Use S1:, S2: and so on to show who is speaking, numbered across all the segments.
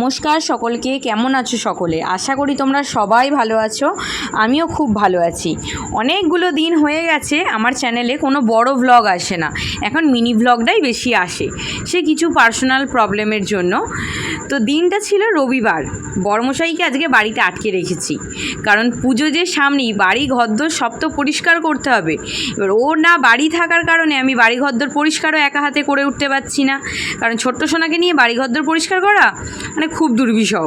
S1: নমস্কার সকলকে, কেমন আছো সকলে? আশা করি তোমরা সবাই ভালো আছো। আমিও খুব ভালো আছি। অনেকগুলো দিন হয়ে গেছে আমার চ্যানেলে কোনো বড় ভ্লগ আসে না, এখন মিনি ভ্লগটাই বেশি আসে, সে কিছু পার্সোনাল প্রবলেমের জন্য। তো দিনটা ছিল রবিবার, বড়মশাইকে আজকে বাড়িতে আটকে রেখেছি, কারণ পুজো যে সামনেই, বাড়ি ঘরদোর সব তো পরিষ্কার করতে হবে। এবার ও না বাড়ি থাকার কারণে আমি বাড়ি ঘরদোর পরিষ্কারও একা হাতে করে উঠতে পারছি না, কারণ ছোট্ট সোনাকে নিয়ে বাড়ি ঘরদোর পরিষ্কার করা মানে খুব দুর্বিষহ।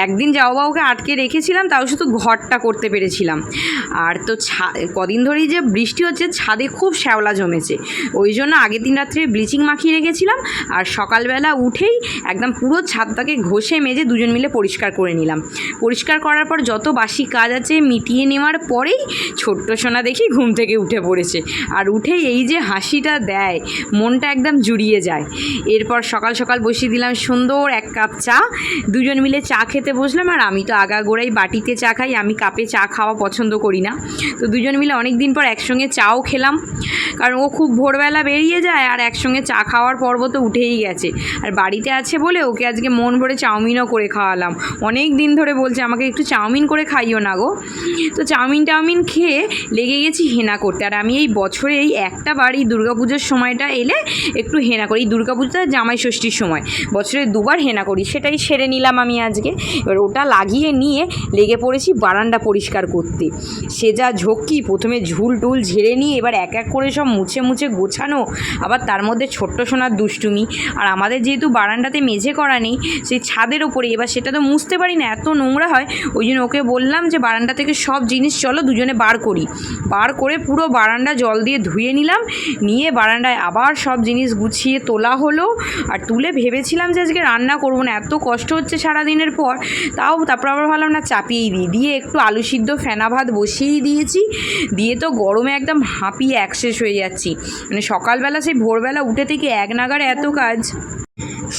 S1: একদিন যাওবাবুকে আটকে রেখেছিলাম, তাও শুধু ঘরটা করতে পেরেছিলাম। আর তো কদিন ধরেই যে বৃষ্টি হচ্ছে, ছাদে খুব শ্যাওলা জমেছে, ওই জন্য আগের দিন রাত্রে ব্লিচিং মাখিয়ে রেখেছিলাম, আর সকালবেলা উঠেই একদম পুরো ছাদটাকে ঘষে মেজে দুজন মিলে পরিষ্কার করে নিলাম। পরিষ্কার করার পর যত বাসি কাজ আছে মিটিয়ে নেওয়ার পরেই ছোট্ট সোনা দেখি ঘুম থেকে উঠে পড়েছে, আর উঠেই এই যে হাসিটা দেয়, মনটা একদম জুড়িয়ে যায়। এরপর সকাল সকাল বসিয়ে দিলাম সুন্দর এক কাপ চা, দুজন মিলে চা খেতে বসলাম। আর আমি তো আগাগোড়াই বাটিতে চা খাই, আমি কাপে চা খাওয়া পছন্দ করি না। তো দুজন মিলে অনেক দিন পর একসঙ্গে চাও খেলাম, কারণ ও খুব ভোরবেলা বেরিয়ে যায়, আর একসঙ্গে চা খাওয়ার পর্ব তো উঠেই গেছে। আর বাড়িতে আছে বলে ওকে আজকে মন ভরে চাউমিনও করে খাওয়ালাম। অনেক দিন ধরে বলছে আমাকে একটু চাউমিন করে খাইও না গো। তো চাউমিন খেয়ে লেগে গেছি হেনা করতে। আর আমি এই বছরে এই একটা বার এই দুর্গাপুজোর সময়টা এলে একটু হেনা করি। দুর্গাপুজোটা জামাই ষষ্ঠীর সময় বছরে দুবার হেনা করি, সেটাই সেরে নিলাম আমি আজকে। এবার ওটা লাগিয়ে নিয়ে লেগে পড়েছি বারান্দা পরিষ্কার করতে। সে যা ঝক্কি, প্রথমে ঝুল টুল ঝেড়ে নিয়ে এবার এক এক করে সব মুছে মুছে গোছানো, আবার তার মধ্যে ছোট্ট সোনার দুষ্টুমি। আর আমাদের যেহেতু বারান্দাতে মেঝে করা নেই, সেই ছাদের ওপরে, এবার সেটা তো মুছতে পারি না, এত নোংরা হয়। ওই জন্য ওকে বললাম যে বারান্দা থেকে সব জিনিস চলো দুজনে বার করি। বার করে পুরো বারান্দা জল দিয়ে ধুয়ে নিলাম, নিয়ে বারান্দায় আবার সব জিনিস গুছিয়ে তোলা হলো। আর তুলে ভেবেছিলাম যে আজকে রান্না করবো না, এত কষ্ট হচ্ছে সারাদিনের পর, তারপর আবার ভাবলাম না চাপিয়েই দিয়ে একটু আলু সিদ্ধ ফেনা ভাত বসিয়েই দিয়েছি। দিয়ে তো গরমে একদম হাঁপিয়ে একশেষ হয়ে যাচ্ছি, মানে সকালবেলা সেই ভোরবেলা উঠে থেকে এক নাগাড়ে এত কাজ।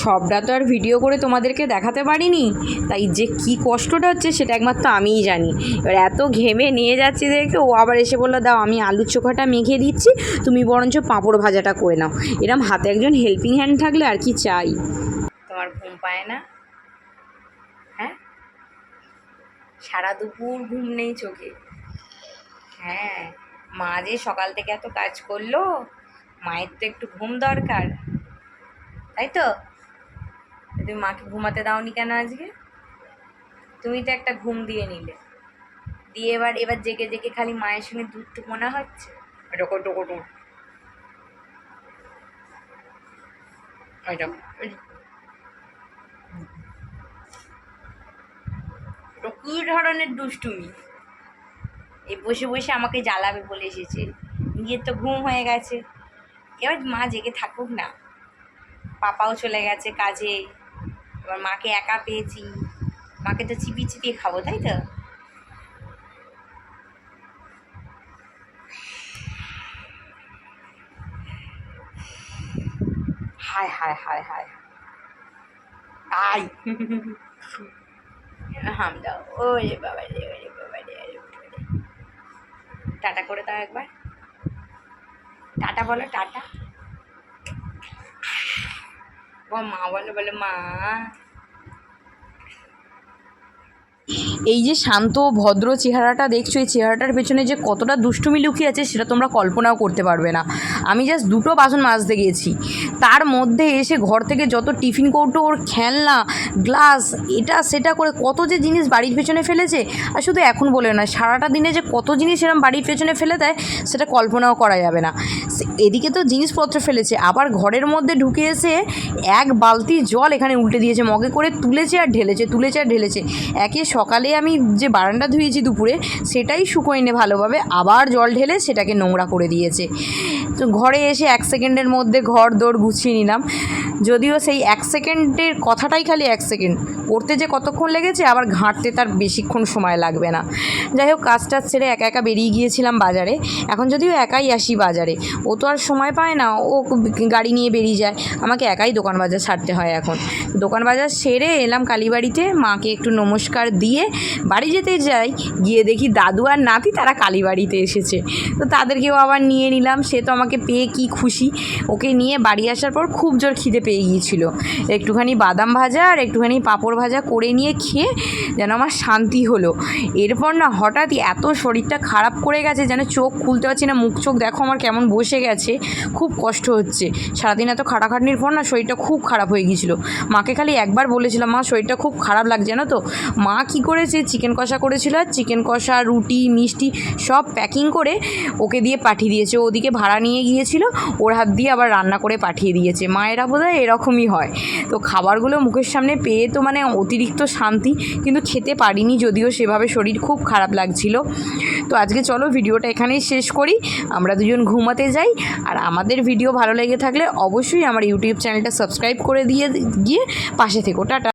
S1: সবটা তো আর ভিডিও করে তোমাদেরকে দেখাতে পারিনি, তাই যে কি কষ্টটা হচ্ছে সেটা একমাত্র আমিই জানি। এবার এত ঘেমে নিয়ে যাচ্ছি দেখে ও আবার এসে বললো, দাও আমি আলুর চোখাটা মেখে দিচ্ছি, তুমি বরঞ্চ পাঁপড় ভাজাটা করে নাও। এরম হাতে একজন হেল্পিং হ্যান্ড থাকলে আর কি চাই। তোমার ঘুম পায় না? হ্যাঁ, সারা দুপুর ঘুম নেই চোখে? হ্যাঁ, মা যে সকাল থেকে এত কাজ করলো, মায়ের তো একটু ঘুম দরকার, তাই তো? তুমি মাকে ঘুমাতে দাওনি কেন আজকে? তুমি তো একটা ঘুম দিয়ে নিলে, দিয়ে এবার জেগে জেগে খালি মায়ের সঙ্গে দুধ মনে হচ্ছে। টোকো টোকো টোক, কি ধরনের দুষ্টুমি! এই বসে বসে আমাকে জ্বালাবে বলে এসেছে, নিজের তো ঘুম হয়ে গেছে। এবার মা জেগে থাকুক না, পাপাও চলে গেছে কাজে, এবার মাকে একা পেয়েছি, মাকে তো চিপিয়ে চিপিয়ে খাবো, তাই তো? হায় হায় হায় হায় আই হাম দাও, ওরে বাবা রে, ওরে বাবা রে, টাটা করে দাও একবার, টাটা বলো, টাটা। ও মা বলো, বলো মা। এই যে শান্ত ভদ্র চেহারাটা দেখছো, এই চেহারাটার পেছনে যে কতটা দুষ্টুমি লুকিয়ে আছে সেটা তোমরা কল্পনাও করতে পারবে না। আমি জাস্ট দুটো বাসন মাজতে গিয়েছি, তার মধ্যে এসে ঘর থেকে যত টিফিন কৌটো, ওর খেলনা, গ্লাস, এটা সেটা করে কত যে জিনিস বাড়ির পেছনে ফেলেছে। আর শুধু এখন বলে না, সারাটা দিনে যে কত জিনিস এরম বাড়ির পেছনে ফেলে দেয় সেটা কল্পনাও করা যাবে না। এদিকে তো জিনিসপত্র ফেলেছে, আবার ঘরের মধ্যে ঢুকে এসে এক বালতি জল এখানে উল্টে দিয়েছে, মগে করে তুলেছে আর ঢেলেছে, তুলেছে আর ঢেলেছে। একে সকালে আমি যে বারান্দা ধুয়েছি দুপুরে, সেটাই শুকোয়নি ভালোভাবে, আবার জল ঢেলে সেটাকে নোংরা করে দিয়েছে। তো ঘরে এসে 1 সেকেন্ডের মধ্যে ঘর দৌড় গুছিয়ে নিলাম, যদিও সেই 1 সেকেন্ডের কথাটাই খালি 1 সেকেন্ড, করতে যে কতক্ষণ লেগেছে আবার ঘাঁটতে তার বেশিক্ষণ সময় লাগবে না। যাই হোক, কাজটা ছেড়ে একা একা বেরিয়ে গিয়েছিলাম বাজারে। এখন যদিও একাই আসি বাজারে, ও তো আর সময় পায় না, ও গাড়ি নিয়ে বেরিয়ে যায়, আমাকে একাই দোকান বাজার ছাড়তে হয়। এখন দোকান বাজার সেরে এলাম কালীবাড়িতে, মাকে একটু নমস্কার দিয়ে বাড়ি যেতে যাই, গিয়ে দেখি দাদু আর নাতি তারা কালীবাড়িতে এসেছে। তো তাদেরকেও আবার নিয়ে নিলাম, সে তো আমাকে পেয়ে কি খুশি। ওকে নিয়ে বাড়ি আসার পর খুব জোর খিদে পেয়ে পেয়ে গিয়েছিল। একটুখানি বাদাম ভাজা আর একটুখানি পাঁপড় ভাজা করে নিয়ে খেয়ে যেন আমার শান্তি হলো। এরপর না হঠাৎই এত শরীরটা খারাপ করে গেছে, যেন চোখ খুলতে পারছি না, মুখ চোখ দেখো আমার কেমন বসে গেছে, খুব কষ্ট হচ্ছে। সারাদিন এত খাটাখাটনির পর না শরীরটা খুব খারাপ হয়ে গিয়েছিলো। মাকে খালি একবার বলেছিলাম, মা শরীরটা খুব খারাপ লাগছে জানো তো। মা কী করেছে, চিকেন কষা করেছিল, আর চিকেন কষা, রুটি, মিষ্টি সব প্যাকিং করে ওকে দিয়ে পাঠিয়ে দিয়েছে। ওদিকে ভাড়া নিয়ে গিয়েছিল, ওর হাত দিয়ে আবার রান্না করে পাঠিয়ে দিয়েছে। মায়েরা বোধহয় এরকমই হয়। তো খাবারগুলো মুখের সামনে পেয়ে তো মানে অতিরিক্ত শান্তি, কিন্তু খেতে পারিনি যদিও, সেভাবে শরীর খুব খারাপ লাগছিল। তো আজকে চলো ভিডিওটা এখানেই শেষ করি, আমরা দুজন ঘুমাতে যাই। আর আমাদের ভিডিও ভালো লেগে থাকলে অবশ্যই আমার ইউটিউব চ্যানেলটা সাবস্ক্রাইব করে দিয়ে গিয়ে পাশে থেকো। টাটা।